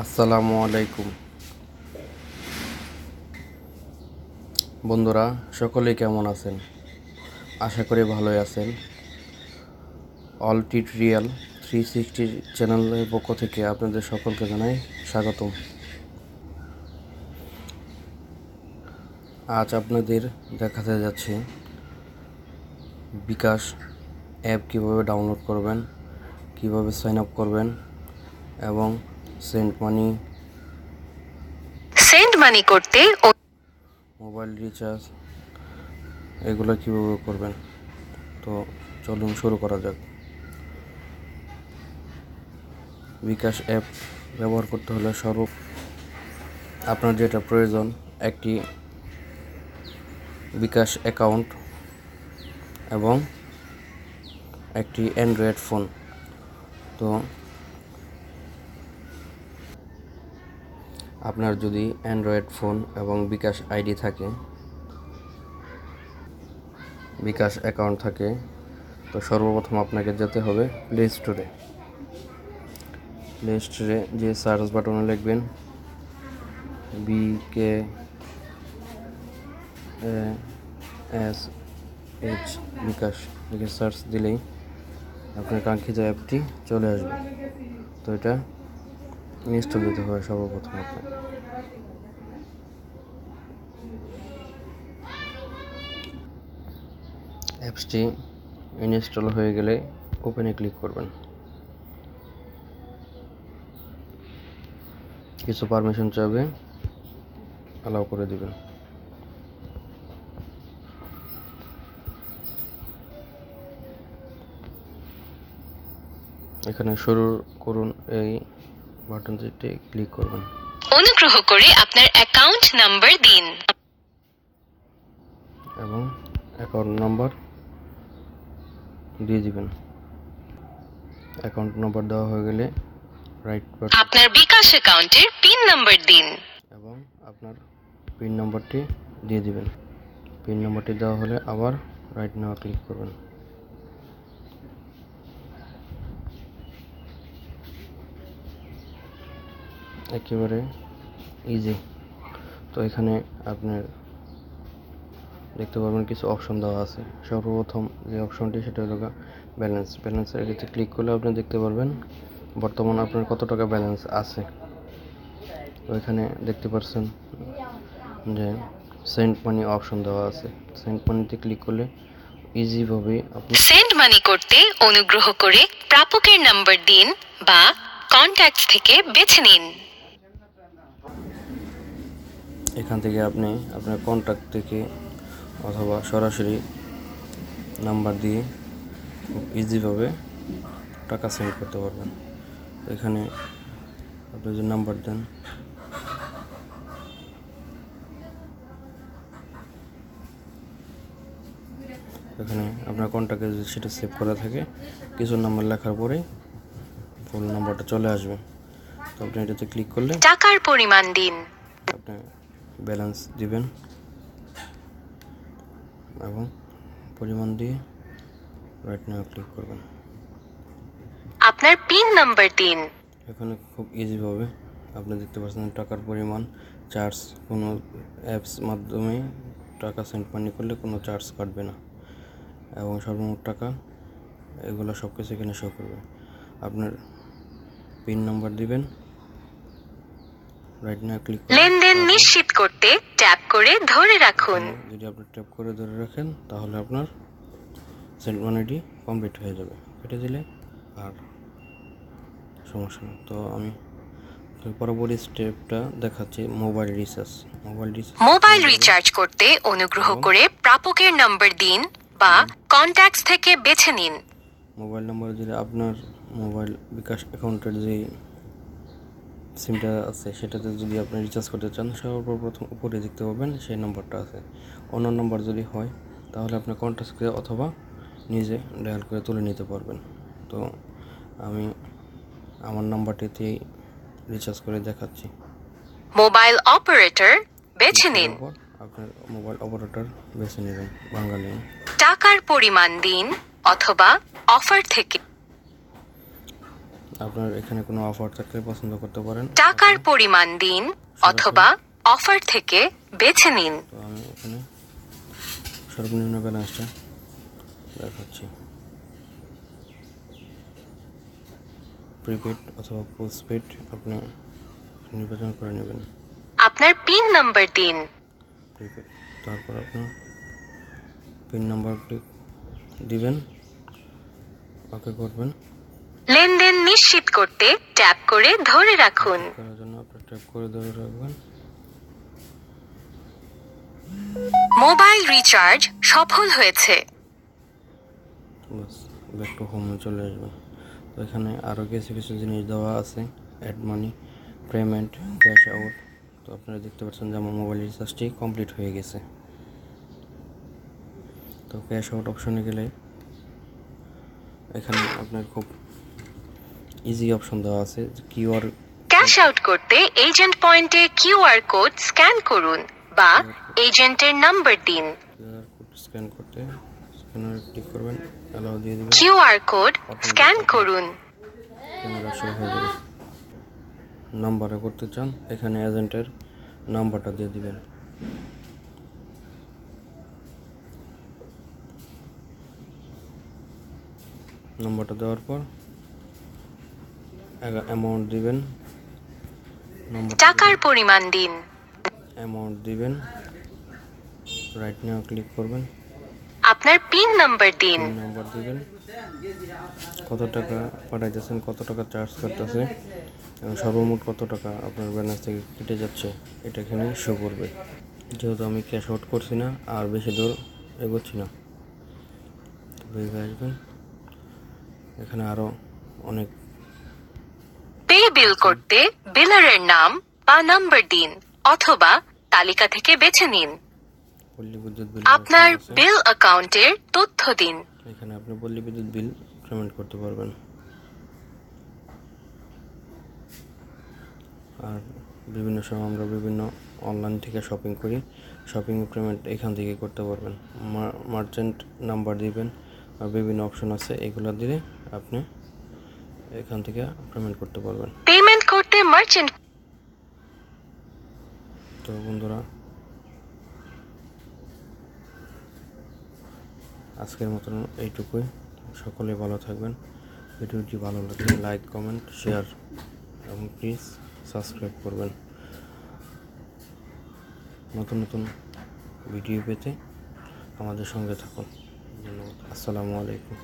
আসসালামু আলাইকুম বন্ধুরা, সকলেই কেমন আছেন? আশা করি ভালোই আছেন। অল টিউটোরিয়াল 360 চ্যানেলের পক্ষ থেকে আপনাদের সকলকে জানাই স্বাগতম। আজ আপনাদের দেখাতে যাচ্ছে বিকাশ অ্যাপ কীভাবে ডাউনলোড করবেন, কীভাবে সাইন আপ করবেন এবং সেন্ড মানি করতে মোবাইল রিচার্জ এগুলো কীভাবে করবেন। তো চলুন শুরু করা যাক। বিকাশ অ্যাপ ব্যবহার করতে হলে আপনার যেটা প্রয়োজন একটি বিকাশ অ্যাকাউন্ট এবং একটি অ্যান্ড্রয়েড ফোন। তো আপনার যদি অ্যান্ড্রয়েড ফোন এবং বিকাশ আইডি থাকে, বিকাশ অ্যাকাউন্ট থাকে, তো সর্বপ্রথম আপনাকে যেতে হবে প্লে স্টোরে যে সার্চ বাটনে লিখবেন BKSH বিকাশ লিখে সার্চ দিলেই আপনার কাঙ্ক্ষিত অ্যাপটি চলে আসবে। তো এটা ইনস্টল দিতে হবে সর্বপ্রথম আপনার। অ্যাপসটি ইনস্টল হয়ে গেলে ওপেনে ক্লিক করবেন। কিছু পারমিশন চাইবে, অ্যালাউ করে দিবেন। এখানে শুরু করুন এই বাটনটিতে ক্লিক করবেন। অনুগ্রহ করে আপনার অ্যাকাউন্ট নাম্বার দিন এবং অ্যাকাউন্ট নাম্বার দিয়ে দিবেন। অ্যাকাউন্ট নাম্বার দেওয়া হয়ে গেলে রাইট বাটন, আপনার বিকাশ অ্যাকাউন্টের পিন নাম্বার দিন এবং আপনার পিন নাম্বারটি দিয়ে দিবেন। পিন নাম্বারটি দেওয়া হলে আবার রাইট নাও ক্লিক করবেন। একেবারে ইজি। তো এখানে আপনার দেখতে পারবেন কিছু অপশন দেওয়া আছে। সর্বপ্রথম যে অপশনটি সেটা হলো ব্যালেন্সের এটিতে ক্লিক করলে আপনি দেখতে পারবেন বর্তমান আপনার কত টাকা ব্যালেন্স আছে। তো এখানে দেখতে পাচ্ছেন যে সেন্ড মানি অপশন দেওয়া আছে। সেন্ড মানিতে ক্লিক করলে ইজিভাবে আপনি সেন্ড মানি করতে অনুগ্রহ করে প্রাপকের নাম্বার দিন বা কন্ট্যাক্টস থেকে বেছে নিন। এখান থেকে আপনি আপনার কন্ট্যাক্ট থেকে অথবা সরাসরি নাম্বার দিয়ে খুব ইজিভাবে টাকা সেন্ড করতে পারবেন। এখানে আপনি যে নাম্বার দেন, এখানে আপনার কন্ট্যাক্টে যদি সেটা সেভ করা থাকে, কিছু নাম্বার লেখার পরে ফুল নাম্বারটা চলে আসবে। তো আপনি এটাতে ক্লিক করলে টাকার পরিমাণ দিন, আপনি ব্যালেন্স দিবেন এবং পরিমাণ দিয়ে রাইট নাও ক্লিক করবেন। আপনার পিন নাম্বার দিন। এখানে খুব ইজিভাবে আপনি দেখতে পাচ্ছেন টাকার পরিমাণ, চার্জ, কোনো অ্যাপস মাধ্যমে টাকা সেন্ড মানি করলে কোনো চার্জ কাটবে না, এবং সর্বমোট টাকা, এগুলো সব কিছু এখানে শো করবে। আপনার পিন নাম্বার দিবেন, রাইট নাও ক্লিক করুন। লেনদেন নিশ্চিত করতে ট্যাপ করে ধরে রাখুন। যদি আপনি ট্যাপ করে ধরে রাখেন তাহলে আপনার সেন্ড মানিটি কমপ্লিট হয়ে যাবে। কেটে দিলে আর সমস্যা নেই। তো আমি পরবর্তী স্টেপটা দেখাচ্ছি মোবাইল রিচার্জ করতে অনুগ্রহ করে প্রাপকের নাম্বার দিন বা কন্ট্যাক্টস থেকে বেছে নিন। মোবাইল নাম্বার যদি আপনার মোবাইল বিকাশ অ্যাকাউন্টের যে সিমটা আছে সেটাতে যদি আপনি রিচার্জ করতে চান, সর্বপ্রথম উপরে দেখতে পাবেন সেই নাম্বারটা আছে। অন্য নাম্বার যদি হয় তাহলে আপনি কন্ট্যাক্ট করে অথবা নিজে ডায়াল করে তুলে নিতে পারবেন। তো আমি আমার নাম্বারটিতেই রিচার্জ করে দেখাচ্ছি। মোবাইল অপারেটর বেছে নিন। আপনার মোবাইল অপারেটর বেছে নেবেন বাঙালি। টাকার পরিমাণ দিন অথবা অফার থেকে। আপনার এখানে কোনো অফার থাকলে পছন্দ করতে পারেন। টাকার পরিমাণ দিন অথবা অফার থেকে বেছে নিন। তো আমি এখানে সর্বনিম্ন ব্যালেন্সটা দেখাচ্ছি। প্রিপেড অথবা পোস্টপেড আপনি নির্বাচন করে নেবেন। আপনার পিন নাম্বার দিন। প্রিপেড, তারপর আপনার পিন নাম্বারটি দিবেন, ওকে করবেন। লেনদেন নিশ্চিত করতে ট্যাপ করে ধরে রাখুন। করার জন্য আপনি ট্যাপ করে ধরে রাখবেন। মোবাইল রিচার্জ সফল হয়েছে। বাস, ব্যাক টু হোমে চলে আসবেন। তো এখানে আরও কিছু কিছু জিনিস দেওয়া আছে, add money, payment, cash out. তো আপনারা দেখতে পাচ্ছেন যে আমার মোবাইল রিচার্জটি কমপ্লিট হয়ে গেছে। তো ক্যাশ আউট অপশনে গেলে এখানে আপনার খুব ইজি অপশন দেওয়া আছে, কিউআর ক্যাশ আউট করতে এজেন্ট পয়েন্টে কিউআর কোড স্ক্যান করুন বা এজেন্টের নাম্বার দিন। কোড স্ক্যান করতে স্ক্যানারে ক্লিক করবেন, অ্যালাউ দিয়ে দিবেন। কিউআর কোড স্ক্যান করুন। ক্যামেরা শো হয়ে যাবে। নাম্বারে করতে চান, এখানে এজেন্টের নাম্বারটা দিয়ে দিবেন। নাম্বারটা দেওয়ার পর অ্যামাউন্ট দিবেন। টাকার পরিমাণ দিন। অ্যামাউন্ট দিবেন, রাইট নাও ক্লিক করবেন। আপনার পিন নাম্বার দিন। পিন নাম্বার দিবেন, কত টাকা পাঠাইতেছেন, কত টাকা চার্জ করতেছে এবং সর্বমোট কত টাকা আপনার ব্যালেন্স থেকে কেটে যাচ্ছে এটা এখানে শো করবে। যেহেতু আমি ক্যাশ আউট করছি না আর বেশি দূর এগোচ্ছি না, বেরিয়ে আসবেন। এখানে আরও অনেক পে বিল করতে বিলারের নাম বা নাম্বার দিন অথবা তালিকা থেকে বেছে নিন। পল্লী বিদ্যুৎ বিল আপনার বিল অ্যাকাউন্টের তথ্য দিন। এখানে আপনি পল্লী বিদ্যুৎ বিল পেমেন্ট করতে পারবেন। আর বিভিন্ন সময় আমরা বিভিন্ন অনলাইন থেকে শপিং করি, শপিং পেমেন্ট এখান থেকে করতে পারবেন। মার্চেন্ট নাম্বার দিবেন আর বিভিন্ন অপশন আছে, এগুলো দিলে আপনি এখান থেকে পেমেন্ট করতে পারবেন। পেমেন্ট করতে মার্চেন্ট। তো বন্ধুরা, আজকের মতন এইটুকুই। সকলে ভালো থাকবেন। ভিডিওটি ভালো লাগলে লাইক, কমেন্ট, শেয়ার এবং প্লিজ সাবস্ক্রাইব করবেন। নতুন নতুন ভিডিও পেতে আমাদের সঙ্গে থাকুন। ধন্যবাদ। আসসালামু আলাইকুম।